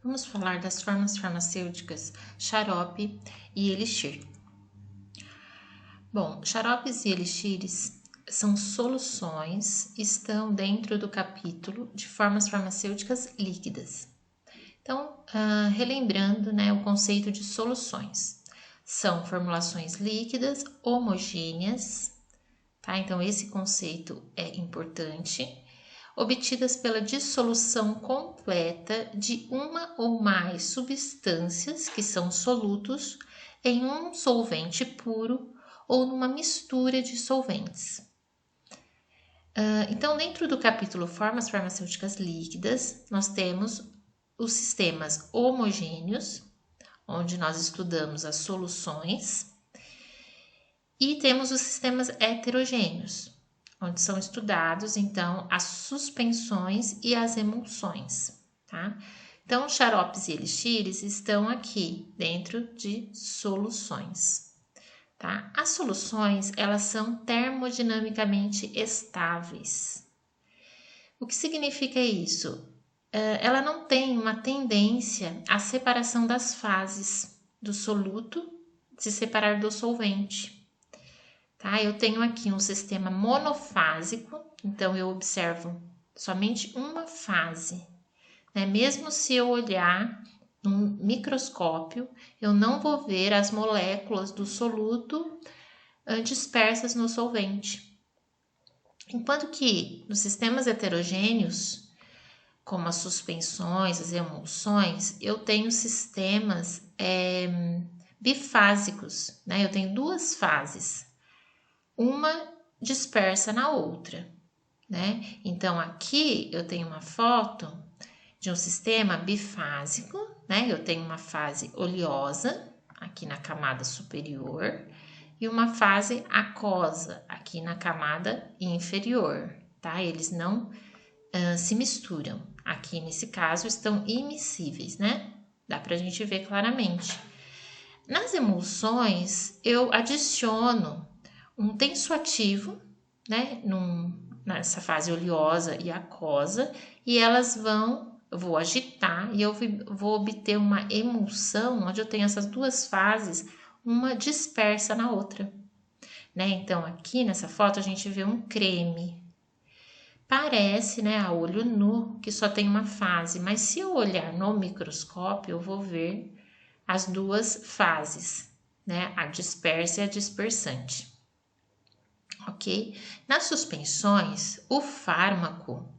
Vamos falar das formas farmacêuticas xarope e elixir. Bom, xaropes e elixires são soluções, estão dentro do capítulo de formas farmacêuticas líquidas. Então, relembrando, o conceito de soluções. São formulações líquidas homogêneas, tá? Então, esse conceito é importante. Obtidas pela dissolução completa de uma ou mais substâncias que são solutos em um solvente puro ou numa mistura de solventes. Então, dentro do capítulo Formas Farmacêuticas Líquidas, nós temos os sistemas homogêneos, onde nós estudamos as soluções, e temos os sistemas heterogêneos, onde são estudados, então, as suspensões e as emulsões, tá? Então, xaropes e elixires estão aqui dentro de soluções, tá? As soluções, elas são termodinamicamente estáveis. O que significa isso? Ela não tem uma tendência à separação das fases do soluto se separar do solvente. Tá? Eu tenho aqui um sistema monofásico, então eu observo somente uma fase. Mesmo se eu olhar num microscópio, eu não vou ver as moléculas do soluto dispersas no solvente. Enquanto que nos sistemas heterogêneos, como as suspensões, as emulsões, eu tenho sistemas bifásicos, eu tenho duas fases, uma dispersa na outra, Então, aqui eu tenho uma foto de um sistema bifásico, Eu tenho uma fase oleosa, aqui na camada superior, e uma fase aquosa, aqui na camada inferior, tá? Eles não se misturam. Aqui, nesse caso, estão immiscíveis, Dá pra gente ver claramente. Nas emulsões, eu adiciono um tensoativo, nessa fase oleosa e aquosa, e eu vou agitar e eu vou obter uma emulsão onde eu tenho essas duas fases, uma dispersa na outra, Então, aqui nessa foto a gente vê um creme. Parece, a olho nu, que só tem uma fase, mas se eu olhar no microscópio, eu vou ver as duas fases, A dispersa e a dispersante. Ok? Nas suspensões, o fármaco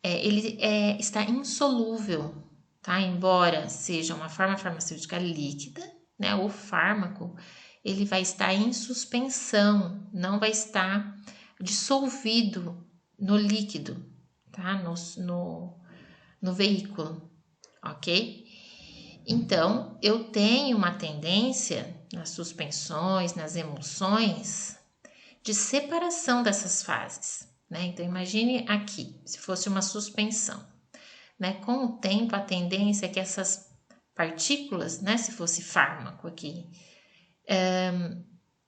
ele está insolúvel, tá? Embora seja uma forma farmacêutica líquida, o fármaco ele vai estar em suspensão, não vai estar dissolvido no líquido, tá? No veículo, ok? Então, eu tenho uma tendência nas suspensões, nas emulsões, de separação dessas fases, Então, imagine aqui, se fosse uma suspensão, Com o tempo, a tendência é que essas partículas, se fosse fármaco aqui,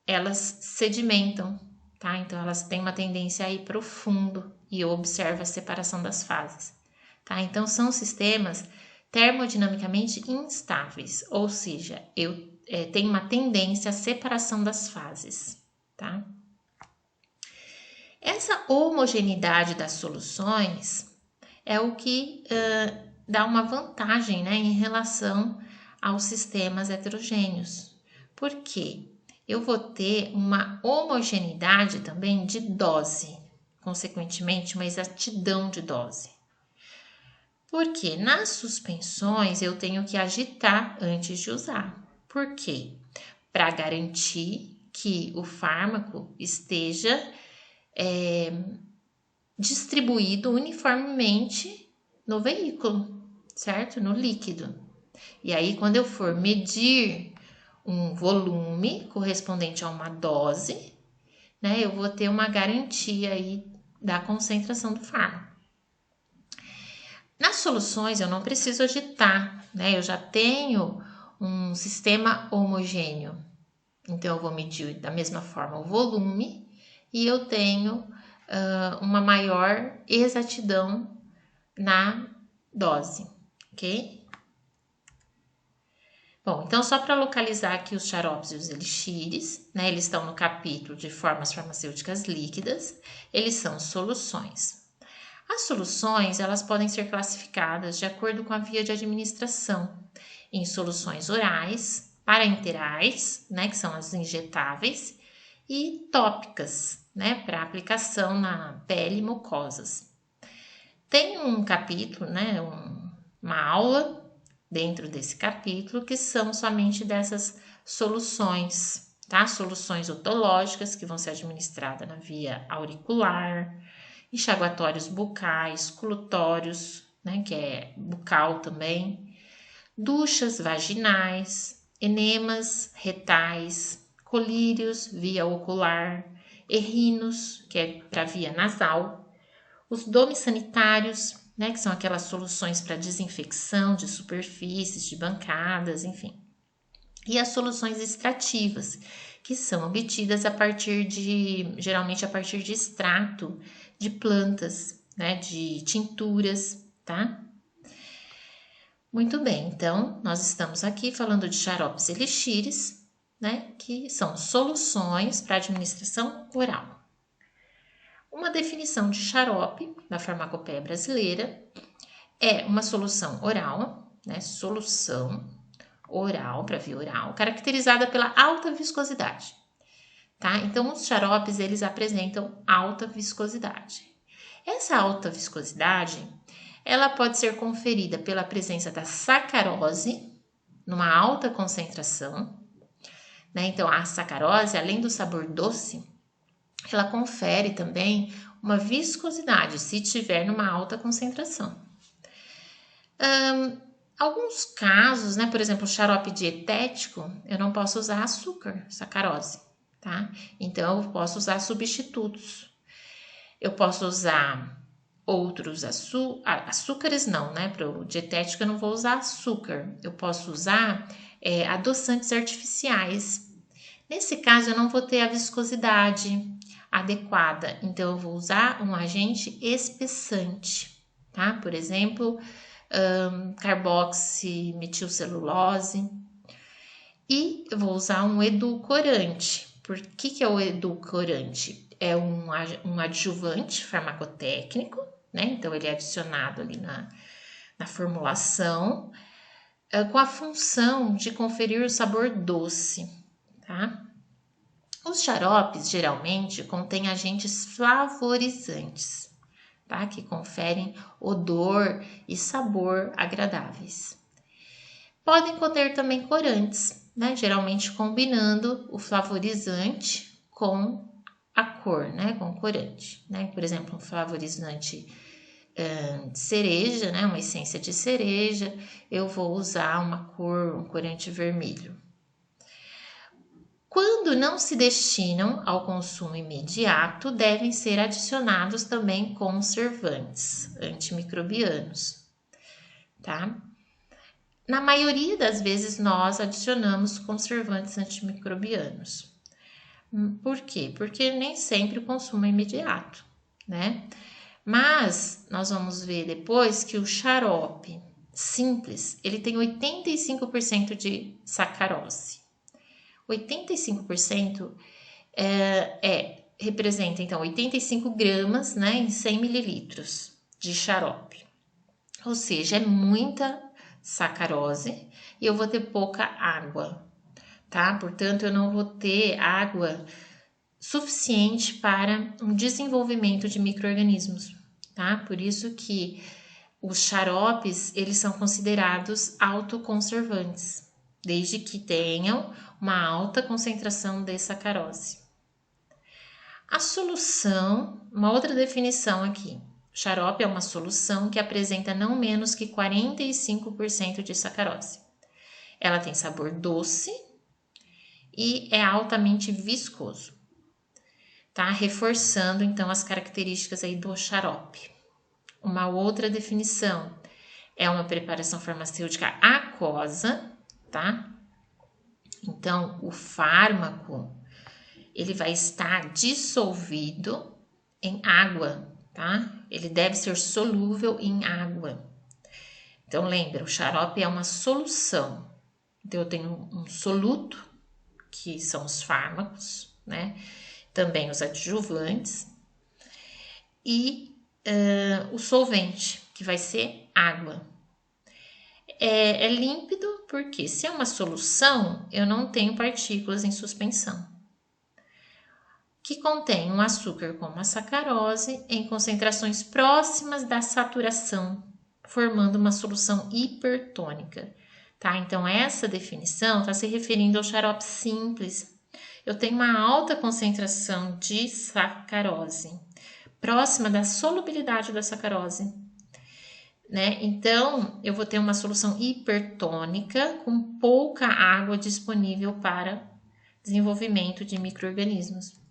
elas sedimentam, tá? Então, elas têm uma tendência a ir para o fundo e eu observo a separação das fases, tá? Então, são sistemas termodinamicamente instáveis, ou seja, eu tenho uma tendência à separação das fases, tá? Essa homogeneidade das soluções é o que dá uma vantagem, em relação aos sistemas heterogêneos. Por quê? Eu vou ter uma homogeneidade também de dose, consequentemente, uma exatidão de dose. Porque nas suspensões eu tenho que agitar antes de usar. Por quê? Para garantir que o fármaco esteja distribuído uniformemente no veículo, certo? No líquido. E aí, quando eu for medir um volume correspondente a uma dose, eu vou ter uma garantia aí da concentração do fármaco. Nas soluções, eu não preciso agitar, Eu já tenho um sistema homogêneo. Então, eu vou medir da mesma forma o volume e eu tenho uma maior exatidão na dose, ok? Bom, então só para localizar aqui os xaropes e os elixires, né? Eles estão no capítulo de formas farmacêuticas líquidas, eles são soluções. As soluções, elas podem ser classificadas de acordo com a via de administração, em soluções orais, parenterais, né, que são as injetáveis, e tópicas, né, para aplicação na pele e mucosas. Tem um capítulo, né, uma aula dentro desse capítulo que são somente dessas soluções, tá? Soluções otológicas que vão ser administradas na via auricular, enxaguatórios bucais, colutórios, né, que é bucal também, duchas vaginais, enemas retais, colírios via ocular, errinos, que é para via nasal, os domissanitários, né, que são aquelas soluções para desinfecção de superfícies, de bancadas, enfim. E as soluções extrativas, que são obtidas geralmente a partir de extrato de plantas, né, de tinturas, tá? Muito bem, então nós estamos aqui falando de xaropes e elixires, né, que são soluções para administração oral. Uma definição de xarope da farmacopeia brasileira é uma solução oral, né, solução oral, para via oral, caracterizada pela alta viscosidade, tá? Então, os xaropes, eles apresentam alta viscosidade. Essa alta viscosidade, ela pode ser conferida pela presença da sacarose, numa alta concentração, né? Então, a sacarose, além do sabor doce, ela confere também uma viscosidade, se tiver numa alta concentração. Alguns casos, né, por exemplo, o xarope dietético, eu não posso usar açúcar, sacarose, tá? Então, eu posso usar substitutos. Eu posso usar outros açúcares, não, né? Para o dietético eu não vou usar açúcar. Eu posso usar adoçantes artificiais. Nesse caso, eu não vou ter a viscosidade adequada, então eu vou usar um agente espessante, tá? Por exemplo, carboximetilcelulose, e eu vou usar um edulcorante. Por que é o edulcorante? É um adjuvante farmacotécnico, né? Então ele é adicionado ali na formulação, com a função de conferir o sabor doce, tá? Os xaropes geralmente contêm agentes flavorizantes, tá? Que conferem odor e sabor agradáveis. Podem conter também corantes, né? Geralmente combinando o flavorizante com a cor, né? Com o corante, né? Por exemplo, um flavorizante de cereja, né? Uma essência de cereja, eu vou usar um corante vermelho. Quando não se destinam ao consumo imediato, devem ser adicionados também conservantes antimicrobianos, tá? Na maioria das vezes, nós adicionamos conservantes antimicrobianos. Por quê? Porque nem sempre o consumo é imediato, né? Mas nós vamos ver depois que o xarope simples, ele tem 85% de sacarose. 85% representa, então, 85 gramas, né, em 100 mililitros de xarope. Ou seja, é muita sacarose e eu vou ter pouca água, tá? Portanto, eu não vou ter água suficiente para um desenvolvimento de micro-organismos, tá? Por isso que os xaropes, eles são considerados autoconservantes, desde que tenham uma alta concentração de sacarose. A solução, uma outra definição aqui. Xarope é uma solução que apresenta não menos que 45% de sacarose. Ela tem sabor doce e é altamente viscoso, tá? Reforçando então as características aí do xarope. Uma outra definição é uma preparação farmacêutica aquosa, tá? Então, o fármaco, ele vai estar dissolvido em água, tá? Ele deve ser solúvel em água. Então, lembra, o xarope é uma solução, Então, eu tenho um soluto, que são os fármacos, né? Também os adjuvantes. E o solvente, que vai ser água. É límpido porque, se é uma solução, eu não tenho partículas em suspensão, que contém um açúcar como a sacarose em concentrações próximas da saturação, formando uma solução hipertônica. Tá? Então, essa definição está se referindo ao xarope simples. Eu tenho uma alta concentração de sacarose, próxima da solubilidade da sacarose, né? Então, eu vou ter uma solução hipertônica com pouca água disponível para desenvolvimento de micro-organismos.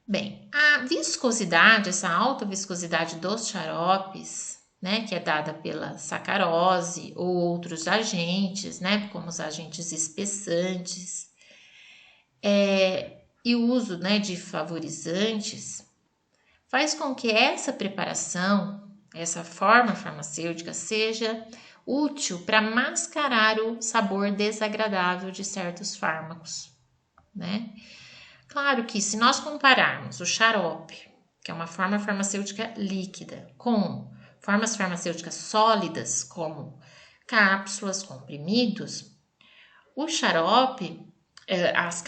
Bem, a viscosidade, essa alta viscosidade dos xaropes, né, que é dada pela sacarose ou outros agentes, né, como os agentes espessantes, e o uso, né, de flavorizantes, faz com que essa preparação, essa forma farmacêutica, seja útil para mascarar o sabor desagradável de certos fármacos, né? Claro que, se nós compararmos o xarope, que é uma forma farmacêutica líquida, com formas farmacêuticas sólidas, como cápsulas, comprimidos, o xarope, as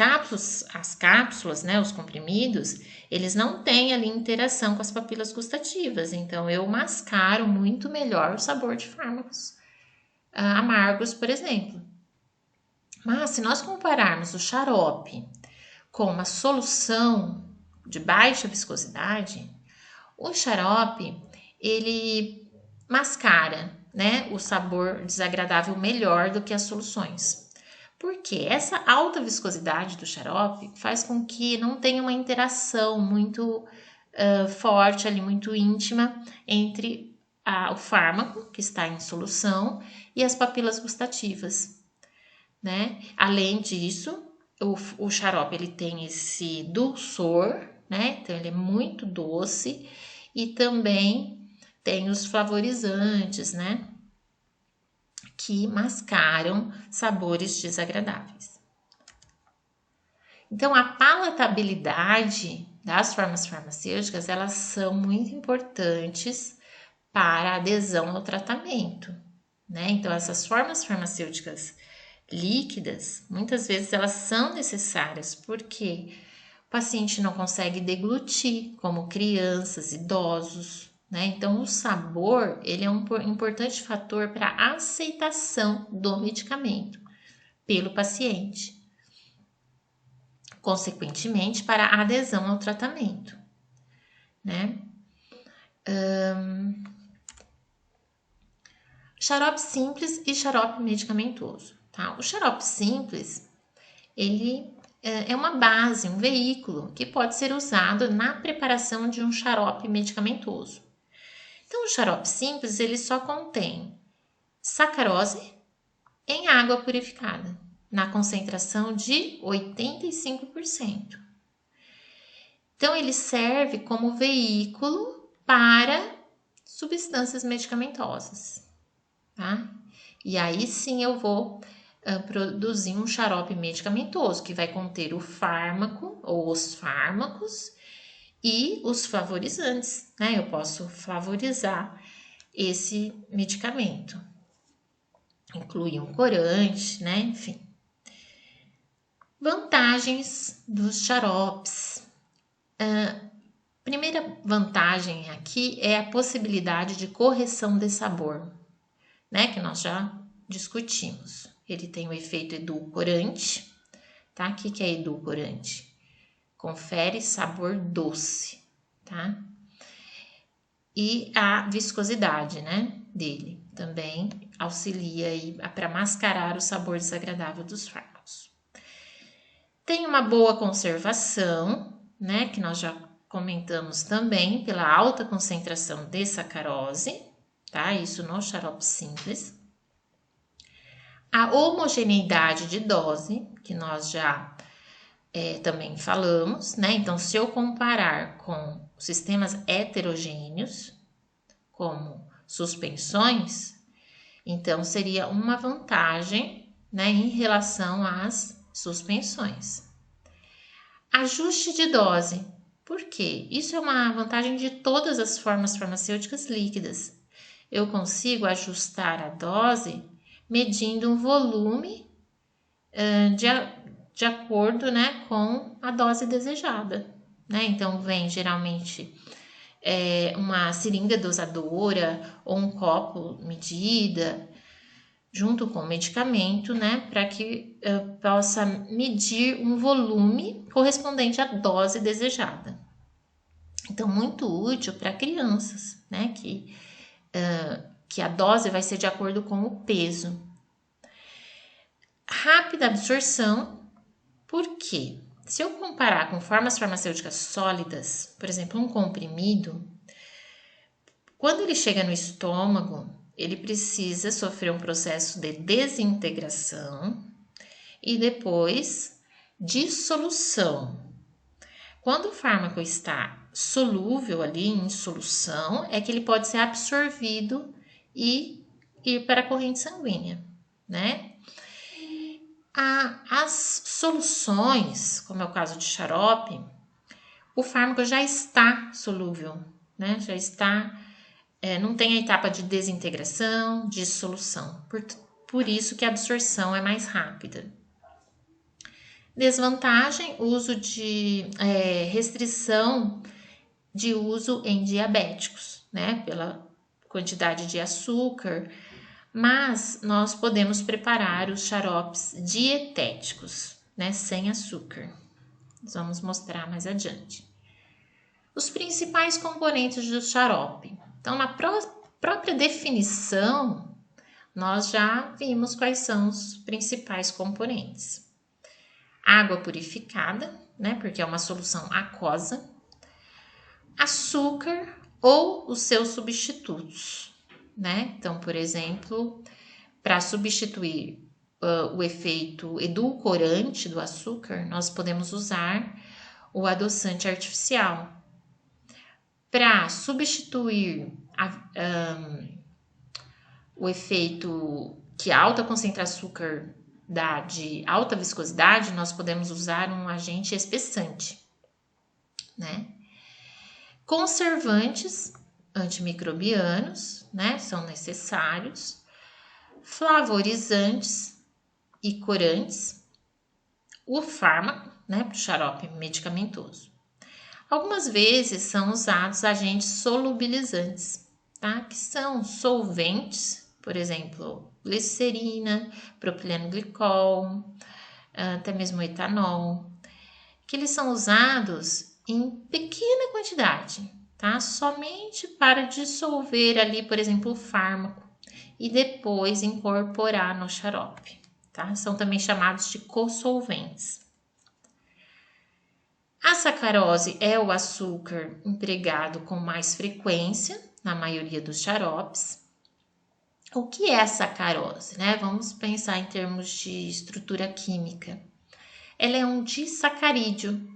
cápsulas, né, os comprimidos, eles não têm ali interação com as papilas gustativas, então eu mascaro muito melhor o sabor de fármacos amargos, por exemplo. Mas, se nós compararmos o xarope com uma solução de baixa viscosidade, o xarope, ele mascara, né, o sabor desagradável melhor do que as soluções. Porque essa alta viscosidade do xarope faz com que não tenha uma interação muito forte ali, muito íntima entre o fármaco que está em solução e as papilas gustativas, né? Além disso, o xarope ele tem esse dulçor, né? Então ele é muito doce e também tem os flavorizantes, né? Que mascaram sabores desagradáveis. Então, a palatabilidade das formas farmacêuticas, elas são muito importantes para a adesão ao tratamento, né? Então, essas formas farmacêuticas líquidas, muitas vezes elas são necessárias porque o paciente não consegue deglutir, como crianças, idosos, né? Então, o sabor, ele é um importante fator para a aceitação do medicamento pelo paciente, consequentemente, para a adesão ao tratamento, né? Xarope simples e xarope medicamentoso, tá? O xarope simples, ele é uma base, um veículo que pode ser usado na preparação de um xarope medicamentoso. Então, o xarope simples, ele só contém sacarose em água purificada, na concentração de 85%. Então, ele serve como veículo para substâncias medicamentosas, tá? E aí sim eu vou produzir um xarope medicamentoso, que vai conter o fármaco ou os fármacos e os flavorizantes, né? Eu posso flavorizar esse medicamento. Inclui um corante, né? Enfim. Vantagens dos xaropes. Primeira vantagem aqui é a possibilidade de correção de sabor, né? Que nós já discutimos. Ele tem o efeito edulcorante, tá? O que é edulcorante? Confere sabor doce, tá? E a viscosidade, né, dele também auxilia aí para mascarar o sabor desagradável dos fármacos. Tem uma boa conservação, né, que nós já comentamos também, pela alta concentração de sacarose, tá? Isso no xarope simples. A homogeneidade de dose, que nós já também falamos, né? Então, se eu comparar com sistemas heterogêneos, como suspensões, Então, seria uma vantagem, né, em relação às suspensões. Ajuste de dose. Por quê? Isso é uma vantagem de todas as formas farmacêuticas líquidas. Eu consigo ajustar a dose medindo um volume de acordo, né, com a dose desejada. Né? Então, vem geralmente uma seringa dosadora ou um copo medida, junto com o medicamento, né, para que eu possa medir um volume correspondente à dose desejada. Então, muito útil para crianças, né, que a dose vai ser de acordo com o peso. Rápida absorção, por quê? Se eu comparar com formas farmacêuticas sólidas, por exemplo, um comprimido, quando ele chega no estômago, ele precisa sofrer um processo de desintegração e depois dissolução. Quando o fármaco está solúvel ali em solução, é que ele pode ser absorvido e ir para a corrente sanguínea, né? As soluções, como é o caso de xarope, o fármaco já está solúvel, né? Já está, não tem a etapa de desintegração, dissolução. Por isso que a absorção é mais rápida. Desvantagem, uso de restrição de uso em diabéticos, né? Pela quantidade de açúcar, mas nós podemos preparar os xaropes dietéticos, né? Sem açúcar. Nós vamos mostrar mais adiante. Os principais componentes do xarope. Então, na própria definição, nós já vimos quais são os principais componentes. Água purificada, né? Porque é uma solução aquosa. Açúcar ou os seus substitutos, né? Então, por exemplo, para substituir o efeito edulcorante do açúcar, nós podemos usar o adoçante artificial. Para substituir o efeito que a alta concentração de açúcar dá de alta viscosidade, nós podemos usar um agente espessante, né? Conservantes antimicrobianos, né, são necessários. Flavorizantes e corantes. O fármaco, né, para o xarope medicamentoso. Algumas vezes são usados agentes solubilizantes, tá? Que são solventes, por exemplo, glicerina, propileno glicol, até mesmo etanol, que eles são usados em pequena quantidade, tá? Somente para dissolver ali, por exemplo, o fármaco e depois incorporar no xarope, tá? São também chamados de cosolventes. A sacarose é o açúcar empregado com mais frequência na maioria dos xaropes. O que é a sacarose, né? Vamos pensar em termos de estrutura química. Ela é um disacarídeo,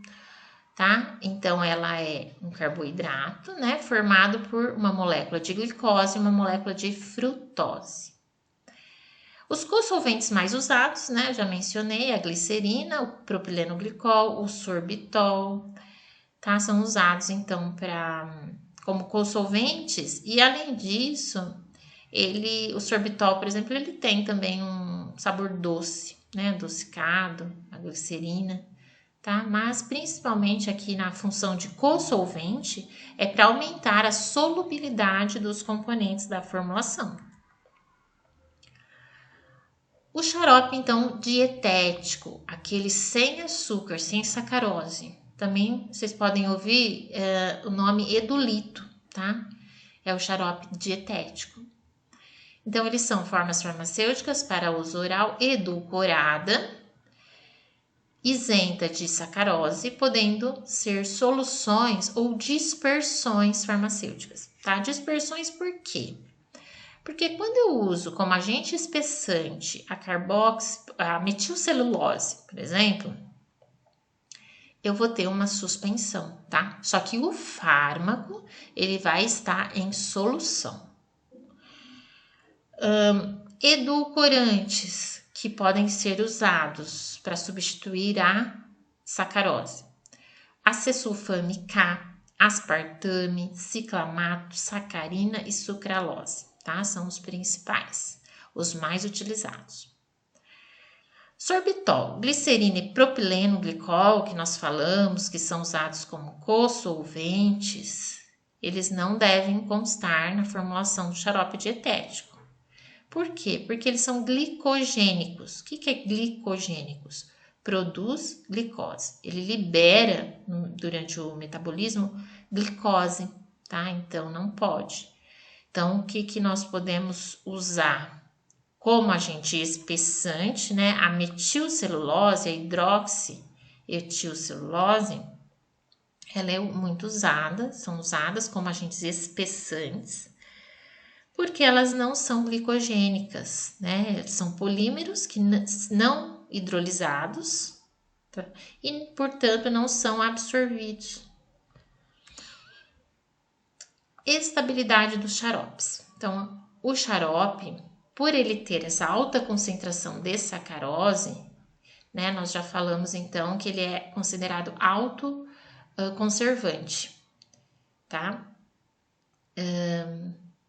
tá? Então, ela é um carboidrato, né? Formado por uma molécula de glicose e uma molécula de frutose. Os cosolventes mais usados, né? Já mencionei a glicerina, o propileno glicol, o sorbitol, tá? São usados, então, como cosolventes e, além disso, o sorbitol, por exemplo, ele tem também um sabor doce, né? Adocicado, a glicerina. Tá? Mas principalmente aqui na função de cosolvente é para aumentar a solubilidade dos componentes da formulação. O xarope, então, dietético, aquele sem açúcar, sem sacarose. Também vocês podem ouvir o nome Edulito, tá? É o xarope dietético. Então, eles são formas farmacêuticas para uso oral edulcorada, isenta de sacarose, podendo ser soluções ou dispersões farmacêuticas, tá? Dispersões por quê? Porque quando eu uso como agente espessante a metilcelulose, por exemplo, eu vou ter uma suspensão, tá? Só que o fármaco, ele vai estar em solução. edulcorantes que podem ser usados para substituir a sacarose. Acesulfame K, aspartame, ciclamato, sacarina e sucralose, tá? São os principais, os mais utilizados. Sorbitol, glicerina e propileno glicol, que nós falamos, que são usados como co-solventes, eles não devem constar na formulação do xarope dietético. Por quê? Porque eles são glicogênicos. O que é glicogênicos? Produz glicose. Ele libera, durante o metabolismo, glicose, tá? Então, não pode. Então, o que nós podemos usar como agente espessante, né? A metilcelulose, a hidroxietilcelulose, ela é muito usada, são usadas como agentes espessantes, porque elas não são glicogênicas, né? São polímeros que não hidrolisados, tá? E, portanto, não são absorvidos. Estabilidade dos xaropes. Então, o xarope, por ele ter essa alta concentração de sacarose, né? Nós já falamos, então, que ele é considerado autoconservante, tá?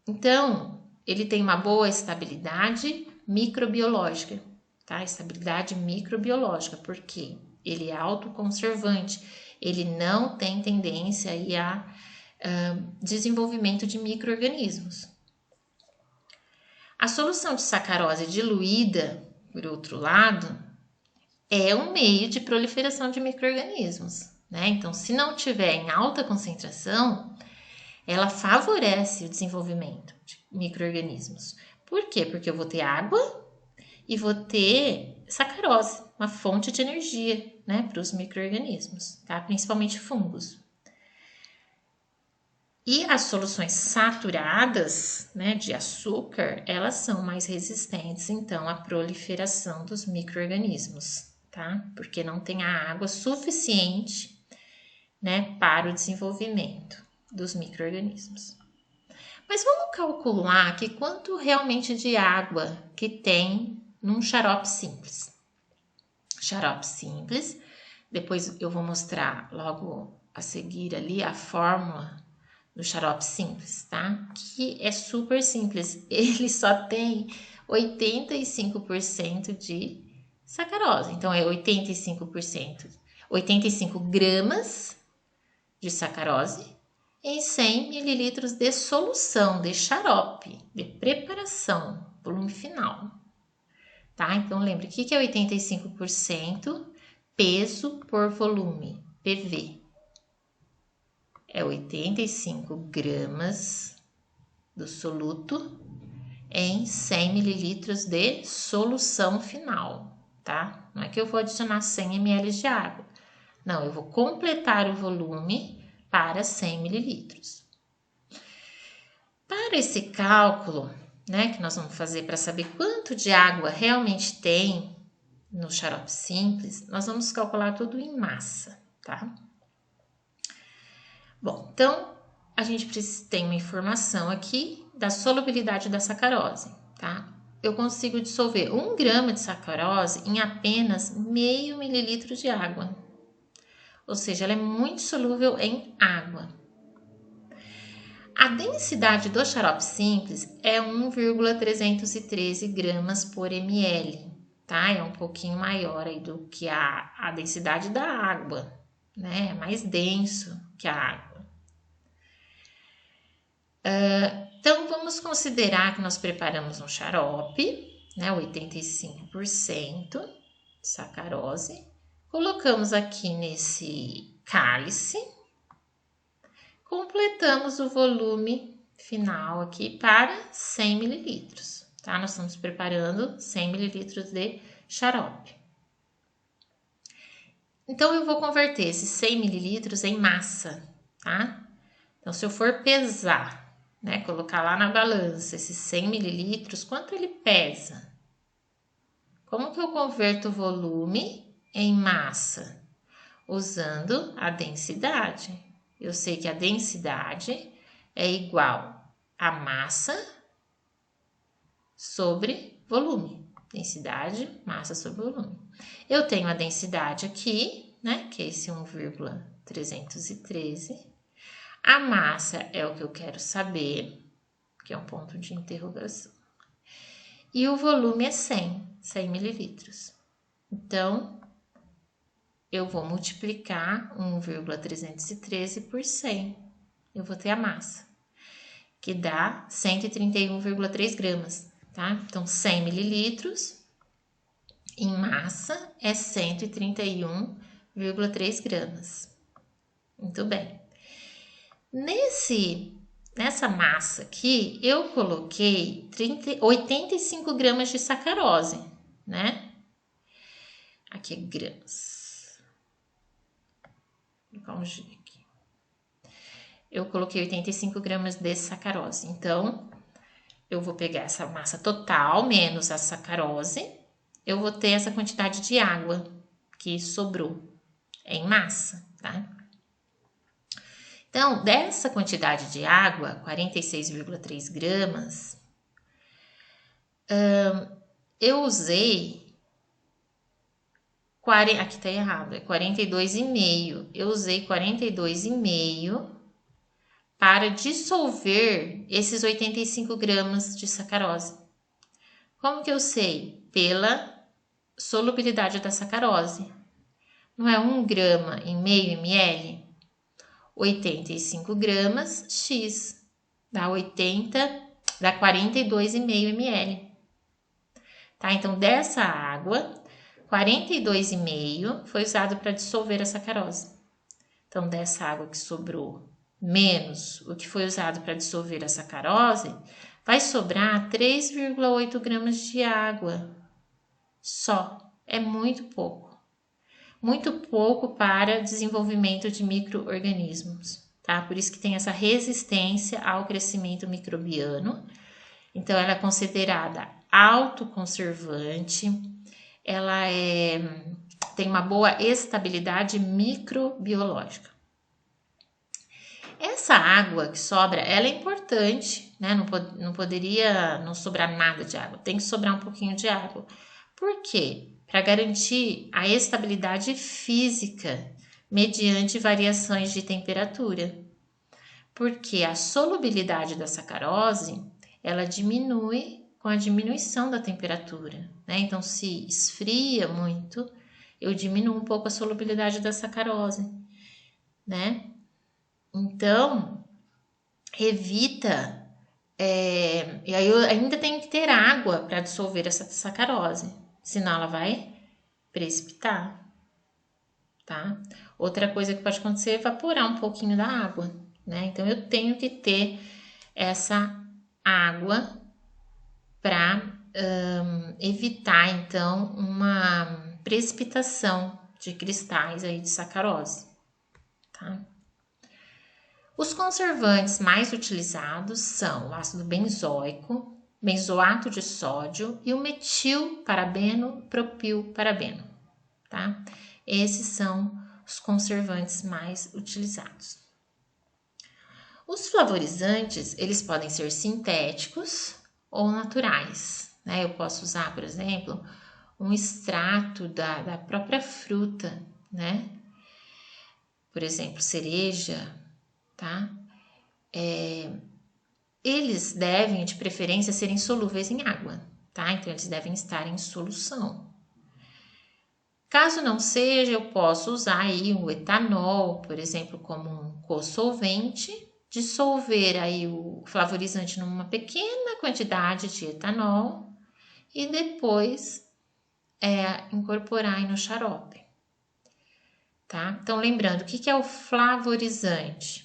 Então, ele tem uma boa estabilidade microbiológica, tá? Estabilidade microbiológica, porque ele é autoconservante, ele não tem tendência aí a desenvolvimento de micro-organismos. A solução de sacarose diluída, por outro lado, é um meio de proliferação de micro-organismos, né? Então, se não tiver em alta concentração, ela favorece o desenvolvimento de micro-organismos. Por quê? Porque eu vou ter água e vou ter sacarose, uma fonte de energia, né, para os micro-organismos, tá? Principalmente fungos. E as soluções saturadas, né, de açúcar, elas são mais resistentes, então, à proliferação dos micro-organismos, tá? Porque não tem a água suficiente, né, para o desenvolvimento dos micro-organismos. Mas vamos calcular aqui quanto realmente de água que tem num xarope simples. Xarope simples, depois eu vou mostrar logo a seguir ali a fórmula do xarope simples, tá? Que é super simples, ele só tem 85% de sacarose, então é 85 gramas de sacarose em 100 ml de solução de xarope, de preparação, volume final, tá? Então, lembre, o que é 85%? Peso por volume, PV. É 85 gramas do soluto em 100 ml de solução final, tá? Não é que eu vou adicionar 100 ml de água. Não, eu vou completar o volume para 100 ml. Para esse cálculo, né, que nós vamos fazer para saber quanto de água realmente tem no xarope simples, nós vamos calcular tudo em massa, tá? Bom, então a gente tem uma informação aqui da solubilidade da sacarose, tá? Eu consigo dissolver 1 grama de sacarose em apenas meio mililitro de água. Ou seja, ela é muito solúvel em água. A densidade do xarope simples é 1,313 gramas por ml, tá? É um pouquinho maior aí do que a densidade da água, né? É mais denso que a água. Então, vamos considerar que nós preparamos um xarope, né? 85% de sacarose. Colocamos aqui nesse cálice, completamos o volume final aqui para 100 ml, tá? Nós estamos preparando 100 ml de xarope. Então, eu vou converter esses 100 ml em massa, tá? Então, se eu for pesar, né, colocar lá na balança esses 100 ml, quanto ele pesa? Como que eu converto o volume em massa? Usando a densidade. Eu sei que a densidade é igual a massa sobre volume. Densidade, massa sobre volume. Eu tenho a densidade aqui, né? Que é esse 1,313. A massa é o que eu quero saber, que é um ponto de interrogação. E o volume é 100 mililitros. Então, eu vou multiplicar 1,313 por 100. Eu vou ter a massa, que dá 131,3 gramas, tá? Então, 100 mililitros em massa é 131,3 gramas. Muito bem. Nessa massa aqui, eu coloquei 85 gramas de sacarose, né? Aqui é gramas. Vou colocar um G aqui. Eu coloquei 85 gramas de sacarose. Então, eu vou pegar essa massa total menos a sacarose. Eu vou ter essa quantidade de água que sobrou em massa, tá? Então, dessa quantidade de água, 46,3 gramas, eu usei, aqui tá errado, é 42,5. Eu usei 42,5 para dissolver esses 85 gramas de sacarose. Como que eu sei? Pela solubilidade da sacarose. Não é 1 grama em meio ml? 85 gramas X dá 42,5 ml. Tá? Então, dessa água, 42,5 foi usado para dissolver a sacarose. Então, dessa água que sobrou menos o que foi usado para dissolver a sacarose, vai sobrar 3,8 gramas de água só. É muito pouco. Muito pouco para desenvolvimento de micro-organismos, tá? Por isso que tem essa resistência ao crescimento microbiano. Então, ela é considerada autoconservante, ela tem uma boa estabilidade microbiológica. Essa água que sobra, ela é importante, né? Não poderia não sobrar nada de água, tem que sobrar um pouquinho de água. Por quê? Para garantir a estabilidade física mediante variações de temperatura. Porque a solubilidade da sacarose, ela diminui com a diminuição da temperatura, né? Então, se esfria muito, eu diminuo um pouco a solubilidade da sacarose, né? Então, evita... e aí eu ainda tenho que ter água para dissolver essa sacarose. Senão ela vai precipitar, tá? Outra coisa que pode acontecer é evaporar um pouquinho da água, né? Então, eu tenho que ter essa água para evitar, então, uma precipitação de cristais aí de sacarose, tá? Os conservantes mais utilizados são o ácido benzoico, benzoato de sódio e o metilparabeno, propilparabeno, tá? Esses são os conservantes mais utilizados. Os flavorizantes, eles podem ser sintéticos ou naturais, né? Eu posso usar, por exemplo, um extrato da própria fruta, né? Por exemplo, cereja, tá? Eles devem, de preferência, serem solúveis em água, tá? Então, eles devem estar em solução. Caso não seja, eu posso usar aí o etanol, por exemplo, como um co-solvente, dissolver aí o flavorizante numa pequena quantidade de etanol e depois incorporar aí no xarope, tá? Então, lembrando, o que é o flavorizante?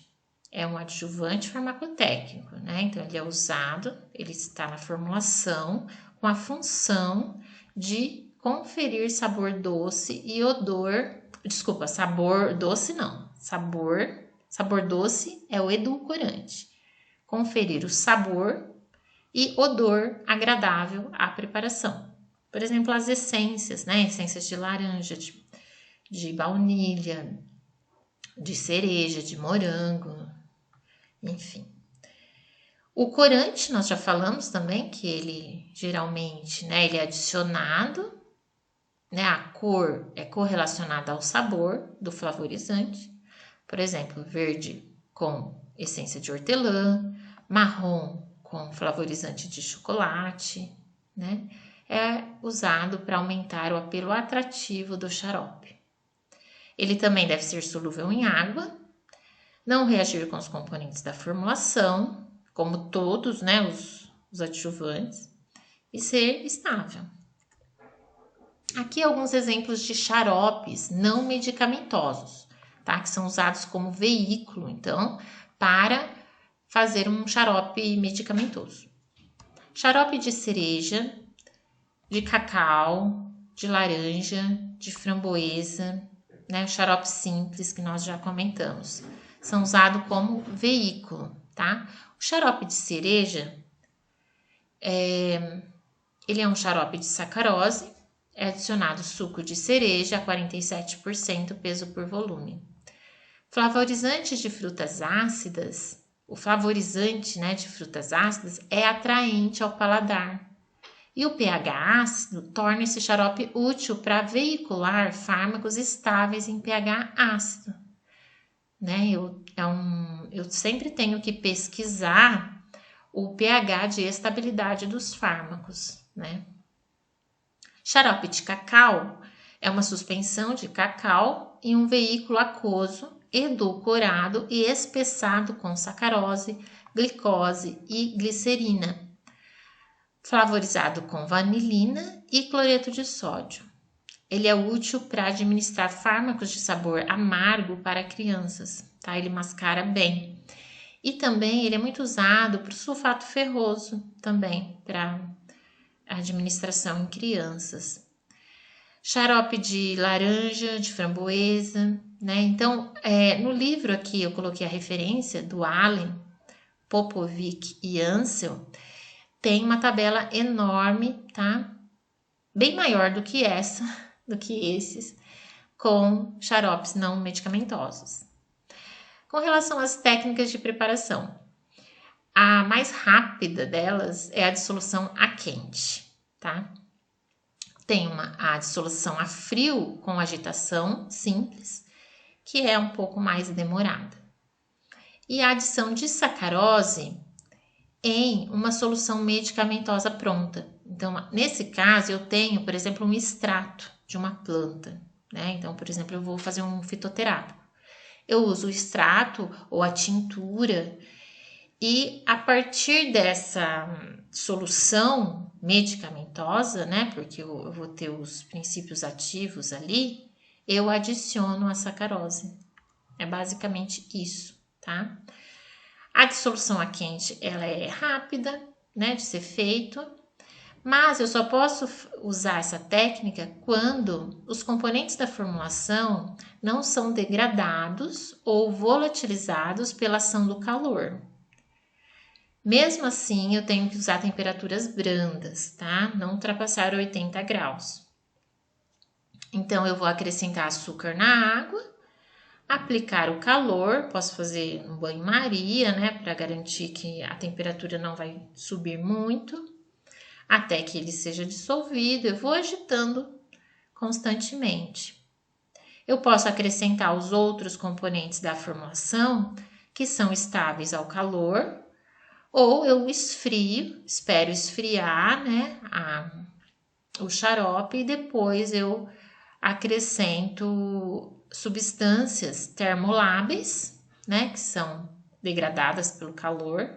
É um adjuvante farmacotécnico, né? Então, ele é usado, ele está na formulação com a função de conferir sabor doce e odor... Desculpa, sabor doce não. Sabor doce é o edulcorante. Conferir o sabor e odor agradável à preparação. Por exemplo, as essências, né? Essências de laranja, de baunilha, de cereja, de morango... Enfim, O corante, nós já falamos também que ele geralmente, né, ele é adicionado, né, a cor é correlacionada ao sabor do flavorizante. Por exemplo, verde com essência de hortelã, marrom com flavorizante de chocolate, né? É usado para aumentar o apelo atrativo do xarope. Ele também deve ser solúvel em água, não reagir com os componentes da formulação, como todos, né, os adjuvantes, e ser estável. Aqui alguns exemplos de xaropes não medicamentosos, tá? Que são usados como veículo, então, para fazer um xarope medicamentoso. Xarope de cereja, de cacau, de laranja, de framboesa, né? Xarope simples que nós já comentamos. São usados como veículo, tá? O xarope de cereja, ele é um xarope de sacarose, é adicionado suco de cereja a 47% peso por volume. Flavorizantes de frutas ácidas, o flavorizante, né, de frutas ácidas é atraente ao paladar. E o pH ácido torna esse xarope útil para veicular fármacos estáveis em pH ácido. Né? Eu sempre tenho que pesquisar o pH de estabilidade dos fármacos, né? Xarope de cacau é uma suspensão de cacau em um veículo aquoso, edulcorado e espessado com sacarose, glicose e glicerina, flavorizado com vanilina e cloreto de sódio. Ele é útil para administrar fármacos de sabor amargo para crianças, tá? Ele mascara bem. E também ele é muito usado para o sulfato ferroso, também para administração em crianças. Xarope de laranja, de framboesa, né? Então, no livro aqui eu coloquei a referência do Allen, Popovic e Ansel, tem uma tabela enorme, tá? Bem maior do que essa, do que esses, com xaropes não medicamentosos. Com relação às técnicas de preparação, a mais rápida delas é a dissolução a quente, tá? Tem a dissolução a frio com agitação simples, que é um pouco mais demorada. E a adição de sacarose em uma solução medicamentosa pronta. Então, nesse caso, eu tenho, por exemplo, um extrato de uma planta, né? Então, por exemplo, eu vou fazer um fitoterápico. Eu uso o extrato ou a tintura e a partir dessa solução medicamentosa, né, porque eu vou ter os princípios ativos ali, eu adiciono a sacarose. É basicamente isso, tá? A dissolução a quente, ela é rápida, né, de ser feito, mas eu só posso usar essa técnica quando os componentes da formulação não são degradados ou volatilizados pela ação do calor. Mesmo assim, eu tenho que usar temperaturas brandas, tá? Não ultrapassar 80 graus. Então, eu vou acrescentar açúcar na água, aplicar o calor, posso fazer um banho-maria, né? Para garantir que a temperatura não vai subir muito, até que ele seja dissolvido. Eu vou agitando constantemente. Eu posso acrescentar os outros componentes da formulação que são estáveis ao calor, ou eu esfrio, espero esfriar, né, o xarope e depois eu acrescento substâncias termoláveis, né, que são degradadas pelo calor,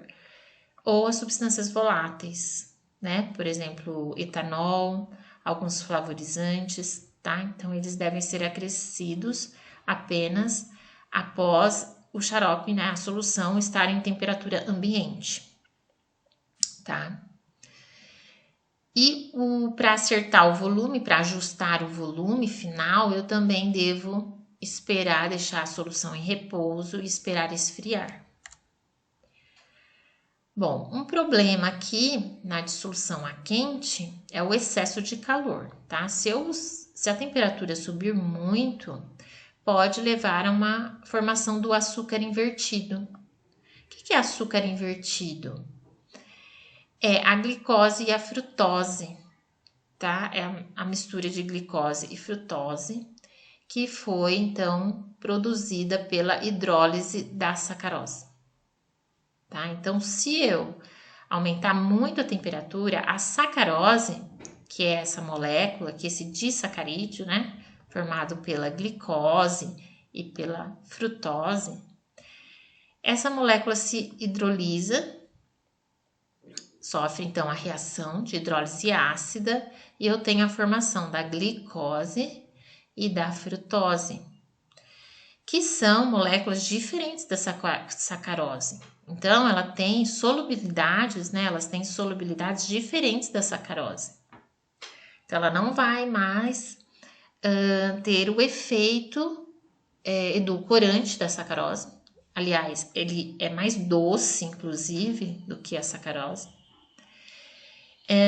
ou as substâncias voláteis, né, por exemplo, etanol, alguns flavorizantes, tá? Então, eles devem ser acrescidos apenas após o xarope, né, a solução estar em temperatura ambiente, tá? E para acertar o volume, para ajustar o volume final, eu também devo esperar, deixar a solução em repouso e esperar esfriar. Bom, um problema aqui na dissolução a quente é o excesso de calor, tá? Se a temperatura subir muito, pode levar a uma formação do açúcar invertido. O que é açúcar invertido? é a glicose e a frutose, tá? É a mistura de glicose e frutose que foi, então, produzida pela hidrólise da sacarose, tá? Então, se eu aumentar muito a temperatura, a sacarose, que é essa molécula, que é esse disacarídeo, né? Formado pela glicose e pela frutose, essa molécula se hidrolisa, sofre então a reação de hidrólise ácida e eu tenho a formação da glicose e da frutose, que são moléculas diferentes da sacarose. Então, ela tem solubilidades, né? Elas têm solubilidades diferentes da sacarose. Então, ela não vai mais ter o efeito edulcorante da sacarose. Aliás, ele é mais doce, inclusive, do que a sacarose.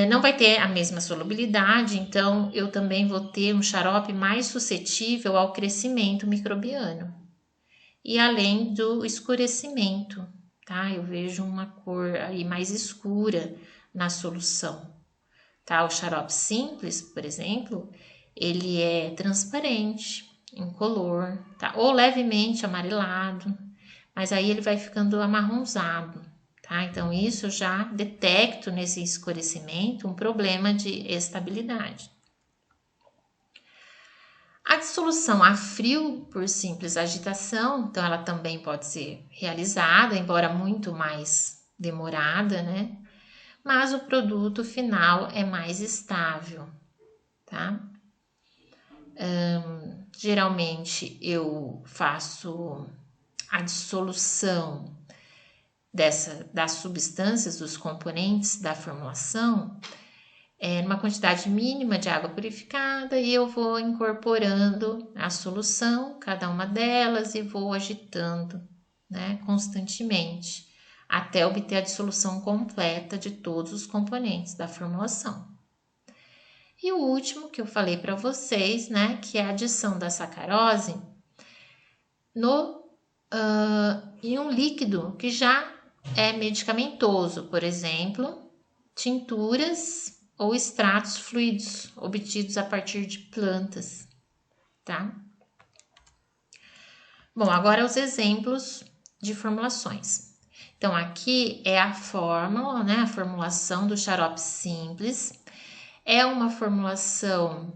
Não vai ter a mesma solubilidade, então eu também vou ter um xarope mais suscetível ao crescimento microbiano. E além do escurecimento, tá? Eu vejo uma cor aí mais escura na solução, tá? O xarope simples, por exemplo, ele é transparente, incolor, tá? Ou levemente amarelado, mas aí ele vai ficando amarronzado, tá? Então, isso eu já detecto nesse escurecimento um problema de estabilidade. A dissolução a frio por simples agitação, então ela também pode ser realizada, embora muito mais demorada, né? Mas o produto final é mais estável, tá? Geralmente eu faço a dissolução das substâncias, dos componentes da formulação, numa quantidade mínima de água purificada e eu vou incorporando a solução, cada uma delas, e vou agitando, né, constantemente, até obter a dissolução completa de todos os componentes da formulação. E o último que eu falei para vocês, né, que é a adição da sacarose em um líquido que já é medicamentoso, por exemplo, tinturas ou extratos fluidos obtidos a partir de plantas, tá? Bom, agora os exemplos de formulações. Então, aqui é a fórmula, né? A formulação do xarope simples. É uma formulação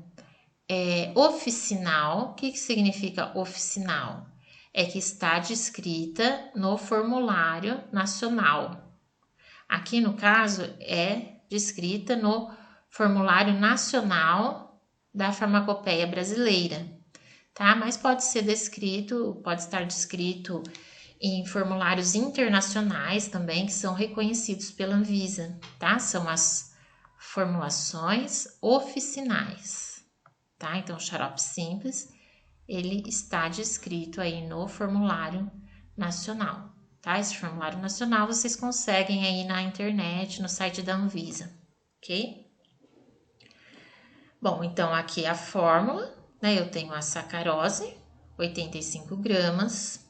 oficinal. O que significa oficinal? É que está descrita no formulário nacional. Aqui, no caso, é descrita no Formulário Nacional da Farmacopeia Brasileira, tá? Mas pode estar descrito em formulários internacionais também, que são reconhecidos pela Anvisa, tá? São as formulações oficinais, tá? Então, o xarope simples, ele está descrito aí no Formulário Nacional. Tá? Esse formulário nacional vocês conseguem aí na internet, no site da Anvisa, ok? Bom, então aqui a fórmula, né? Eu tenho a sacarose, 85 gramas,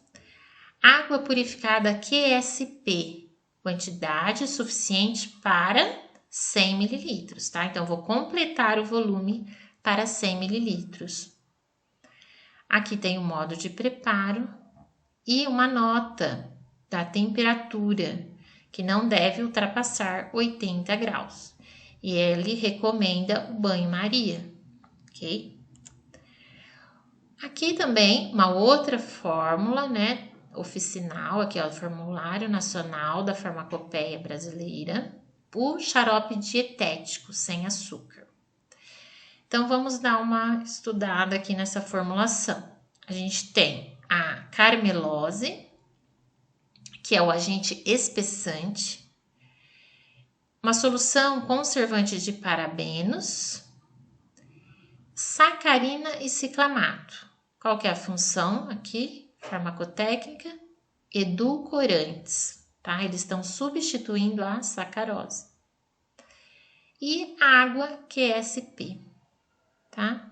água purificada QSP, quantidade suficiente para 100 mililitros, tá? Então, vou completar o volume para 100 mililitros. Aqui tem o modo de preparo e uma nota da temperatura, que não deve ultrapassar 80 graus. E ele recomenda o banho-maria, ok? Aqui também uma outra fórmula, né, oficinal, aqui é o Formulário Nacional da Farmacopeia Brasileira, o xarope dietético sem açúcar. Então, vamos dar uma estudada aqui nessa formulação. A gente tem a carmelose, que é o agente espessante, uma solução conservante de parabenos, sacarina e ciclamato. Qual que é a função aqui? Farmacotécnica, edulcorantes, tá? Eles estão substituindo a sacarose. E água QSP, tá?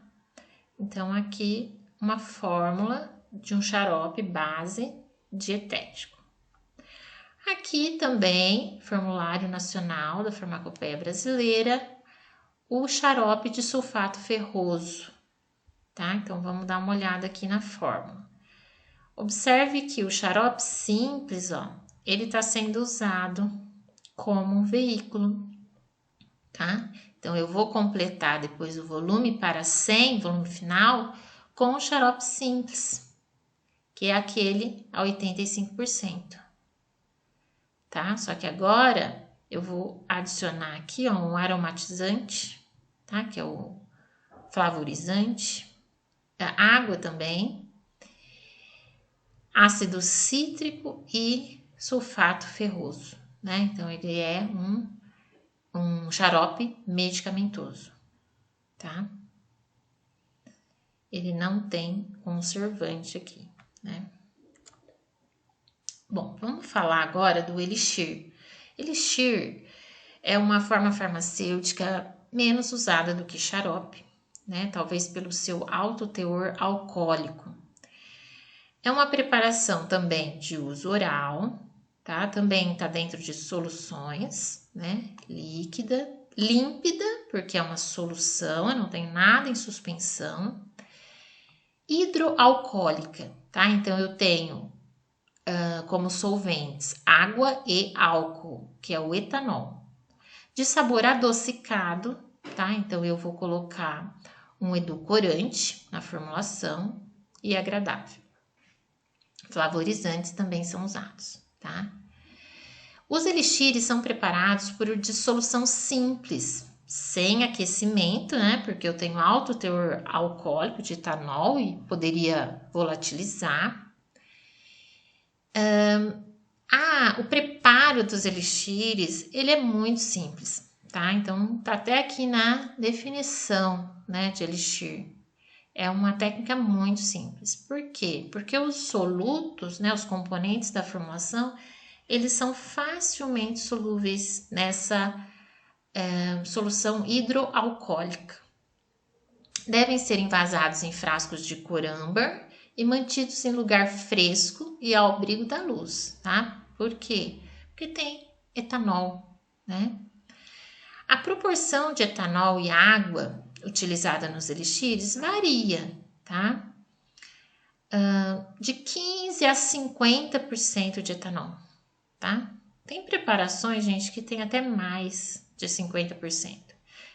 Então, aqui uma fórmula de um xarope base dietético. Aqui também, Formulário Nacional da Farmacopeia Brasileira, o xarope de sulfato ferroso, tá? Então, vamos dar uma olhada aqui na fórmula. Observe que o xarope simples, ó, ele está sendo usado como um veículo, tá? Então, eu vou completar depois o volume para 100, volume final, com o xarope simples, que é aquele a 85%, tá? Só que agora eu vou adicionar aqui, ó, um aromatizante, tá? Que é o flavorizante, a água também, ácido cítrico e sulfato ferroso, né? Então, ele é um xarope medicamentoso, tá? Ele não tem conservante aqui, né? Bom, vamos falar agora do elixir. Elixir é uma forma farmacêutica menos usada do que xarope, né? Talvez pelo seu alto teor alcoólico. É uma preparação também de uso oral, tá? Também está dentro de soluções, né? Líquida, límpida, porque é uma solução, eu não tenho nada em suspensão. Hidroalcoólica, tá? Então eu tenho como solventes água e álcool, que é o etanol. De sabor adocicado, tá? Então eu vou colocar um edulcorante na formulação e agradável. Flavorizantes também são usados, tá? Os elixires são preparados por dissolução simples, sem aquecimento, né? Porque eu tenho alto teor alcoólico de etanol e poderia volatilizar. O preparo dos elixires, ele é muito simples, tá? Então, tá até aqui na definição, né, de elixir. É uma técnica muito simples. Por quê? Porque os solutos, né, os componentes da formulação, eles são facilmente solúveis nessa solução hidroalcoólica. Devem ser envasados em frascos de cor âmbar e mantidos em lugar fresco e ao abrigo da luz, tá? Por quê? Porque tem etanol, né? A proporção de etanol e água utilizada nos elixires varia, tá? De 15 a 50% de etanol, tá? Tem preparações, gente, que tem até mais de 50%.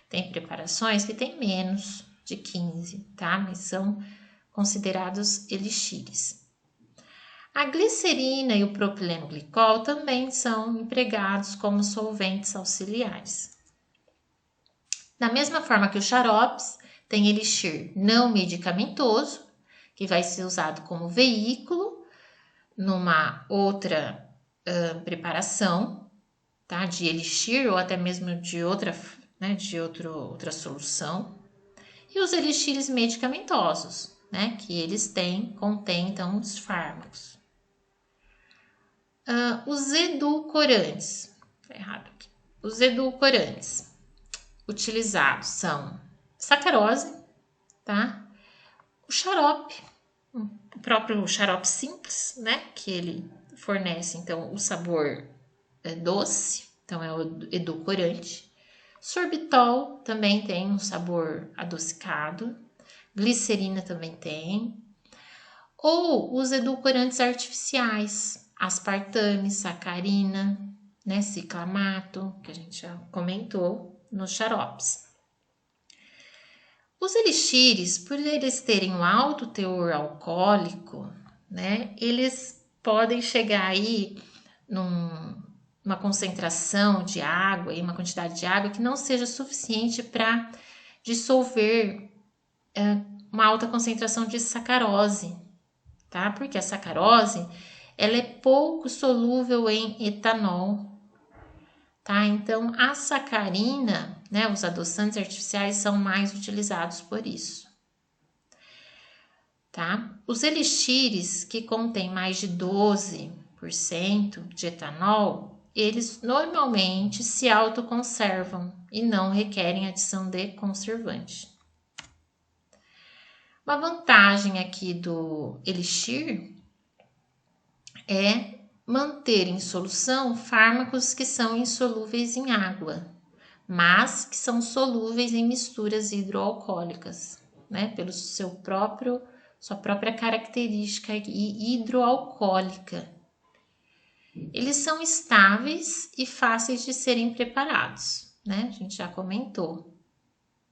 Tem preparações que tem menos de 15, tá? Mas são considerados elixires. A glicerina e o propileno glicol também são empregados como solventes auxiliares. Da mesma forma que os xaropes, tem elixir não medicamentoso, que vai ser usado como veículo numa outra preparação, tá? De elixir ou até mesmo de outra, né? De outra solução. E os elixires medicamentosos, né? Que eles contêm então os fármacos. Os edulcorantes, tá errado aqui. Os edulcorantes utilizados são sacarose, tá? O xarope, o próprio xarope simples, né? Que ele fornece então o sabor doce, então é o edulcorante. Sorbitol também tem um sabor adocicado, glicerina também tem. Ou os edulcorantes artificiais, aspartame, sacarina, né, ciclamato, que a gente já comentou nos xaropes. Os elixires, por eles terem um alto teor alcoólico, né, eles podem chegar aí numa concentração de água e uma quantidade de água que não seja suficiente para dissolver uma alta concentração de sacarose, tá? Porque a sacarose, ela é pouco solúvel em etanol, tá? Então, a sacarina, né, os adoçantes artificiais são mais utilizados por isso, tá? Os elixires que contêm mais de 12% de etanol, eles normalmente se autoconservam e não requerem adição de conservante. Uma vantagem aqui do elixir é manter em solução fármacos que são insolúveis em água, mas que são solúveis em misturas hidroalcoólicas, né? Pelo sua própria característica hidroalcoólica. Eles são estáveis e fáceis de serem preparados, né? A gente já comentou,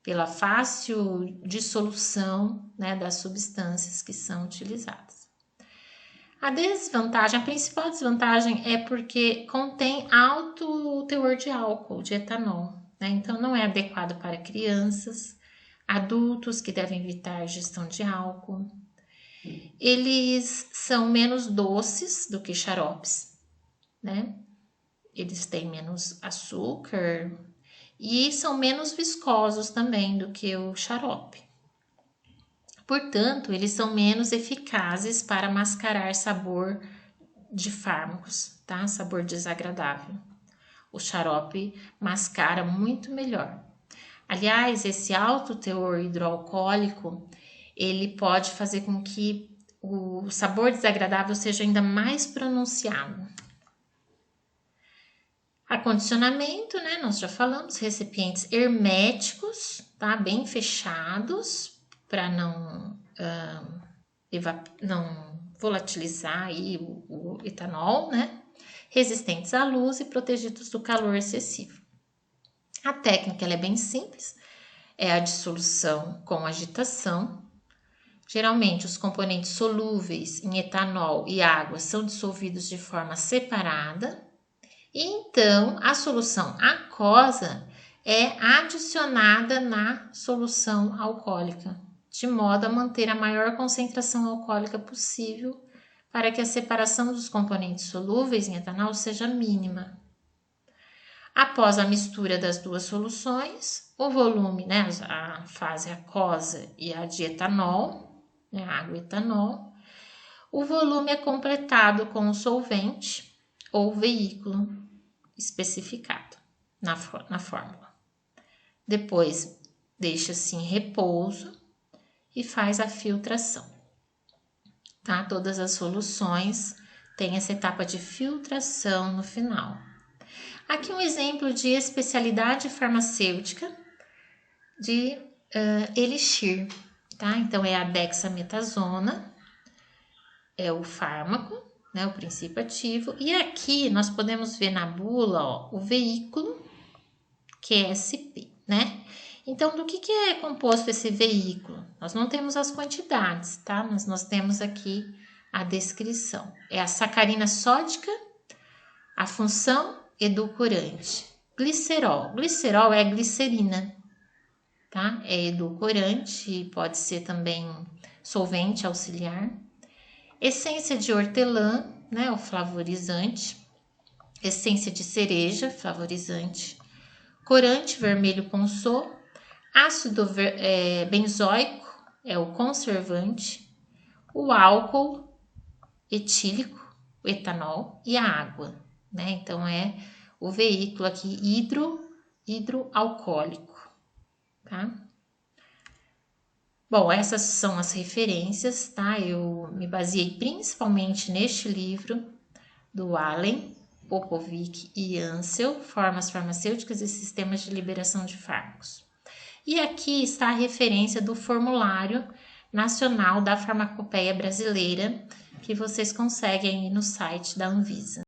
pela fácil dissolução, né, das substâncias que são utilizadas. A principal desvantagem é porque contém alto teor de álcool, de etanol, né? Então não é adequado para crianças, adultos que devem evitar a ingestão de álcool. Eles são menos doces do que xaropes, né? Eles têm menos açúcar e são menos viscosos também do que o xarope. Portanto, eles são menos eficazes para mascarar sabor de fármacos, tá? Sabor desagradável. O xarope mascara muito melhor. Aliás, esse alto teor hidroalcoólico, ele pode fazer com que o sabor desagradável seja ainda mais pronunciado. Acondicionamento, né? Nós já falamos, recipientes herméticos, tá? Bem fechados, para não volatilizar aí o etanol, né? Resistentes à luz e protegidos do calor excessivo. A técnica ela é bem simples, é a dissolução com agitação. Geralmente, os componentes solúveis em etanol e água são dissolvidos de forma separada. E então, a solução aquosa é adicionada na solução alcoólica, de modo a manter a maior concentração alcoólica possível para que a separação dos componentes solúveis em etanol seja mínima. Após a mistura das duas soluções, o volume, né, a fase aquosa e a de etanol, né, água e etanol, o volume é completado com o solvente ou veículo especificado na fórmula. Depois, deixa-se em repouso e faz a filtração. Tá? Todas as soluções têm essa etapa de filtração no final. Aqui um exemplo de especialidade farmacêutica de elixir, tá? Então, é a dexametasona, é o fármaco, né, o princípio ativo. E aqui nós podemos ver na bula, ó, o veículo, QSP, né? Então, do que é composto esse veículo? Nós não temos as quantidades, tá? Mas nós temos aqui a descrição. É a sacarina sódica, a função edulcorante. Glicerol. Glicerol é glicerina, tá? É edulcorante e pode ser também solvente auxiliar. Essência de hortelã, né? O flavorizante. Essência de cereja, flavorizante. Corante vermelho ponçô. Ácido benzoico é o conservante, o álcool etílico, o etanol e a água, né? Então é o veículo aqui hidroalcoólico, tá? Bom, essas são as referências, tá? Eu me baseei principalmente neste livro do Allen, Popovic e Ansel, Formas Farmacêuticas e Sistemas de Liberação de Fármacos. E aqui está a referência do Formulário Nacional da Farmacopeia Brasileira, que vocês conseguem ir no site da Anvisa.